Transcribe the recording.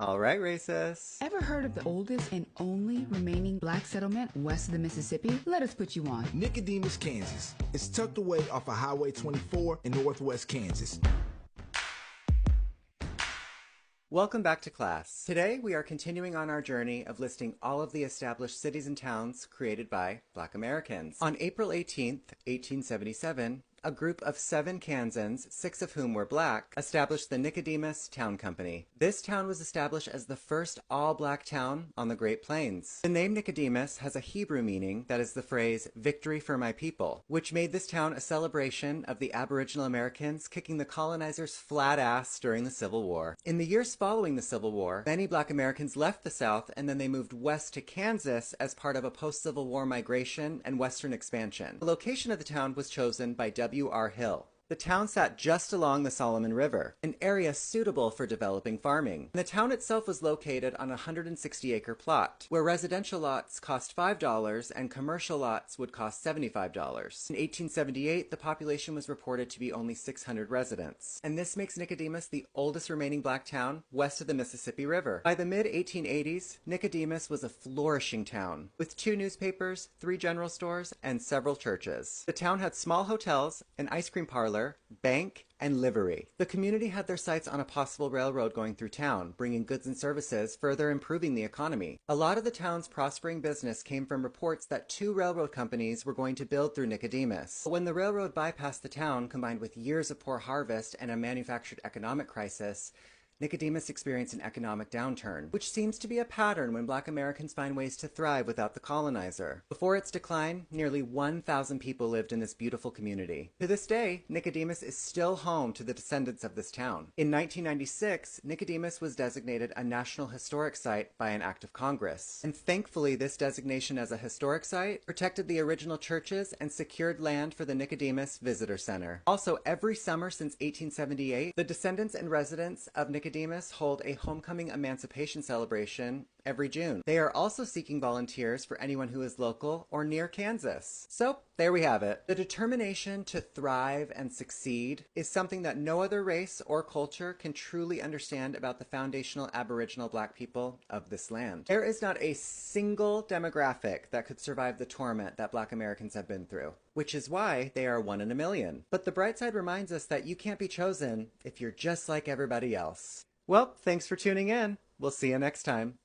All right, racist. Ever heard of the oldest and only remaining black settlement west of the Mississippi? Let us put you on. Nicodemus, Kansas. It's tucked away off of Highway 24 in northwest Kansas. Welcome back to class. Today we are continuing on our journey of listing all of the established cities and towns created by Black Americans. On April 18th, 1877, a group of 7 Kansans, 6 of whom were black, established the Nicodemus Town Company. This town was established as the first all-black town on the Great Plains. The name Nicodemus has a Hebrew meaning that is the phrase, "victory for my people," which made this town a celebration of the Aboriginal Americans kicking the colonizers' flat ass during the Civil War. In the years following the Civil War, many black Americans left the South and then they moved west to Kansas as part of a post-Civil War migration and western expansion. The location of the town was chosen by W.R. Hill. The town sat just along the Solomon River, an area suitable for developing farming. The town itself was located on a 160-acre plot, where residential lots cost $5 and commercial lots would cost $75. In 1878, the population was reported to be only 600 residents, and this makes Nicodemus the oldest remaining black town west of the Mississippi River. By the mid-1880s, Nicodemus was a flourishing town, with 2 newspapers, 3 general stores, and several churches. The town had small hotels, an ice cream parlor, bank, and livery. The community had their sights on a possible railroad going through town, bringing goods and services, further improving the economy. A lot of the town's prospering business came from reports that 2 railroad companies were going to build through Nicodemus. But when the railroad bypassed the town, combined with years of poor harvest and a manufactured economic crisis, Nicodemus experienced an economic downturn, which seems to be a pattern when black Americans find ways to thrive without the colonizer. Before its decline, nearly 1,000 people lived in this beautiful community. To this day, Nicodemus is still home to the descendants of this town. In 1996, Nicodemus was designated a National Historic Site by an act of Congress. And thankfully, this designation as a historic site protected the original churches and secured land for the Nicodemus Visitor Center. Also, every summer since 1878, the descendants and residents of Nicodemus hold a homecoming emancipation celebration every June. They are also seeking volunteers for anyone who is local or near Kansas. So there we have it. The determination to thrive and succeed is something that no other race or culture can truly understand about the foundational Aboriginal black people of this land. There is not a single demographic that could survive the torment that black Americans have been through, which is why they are 1 in a million. But the bright side reminds us that you can't be chosen if you're just like everybody else. Well, thanks for tuning in. We'll see you next time.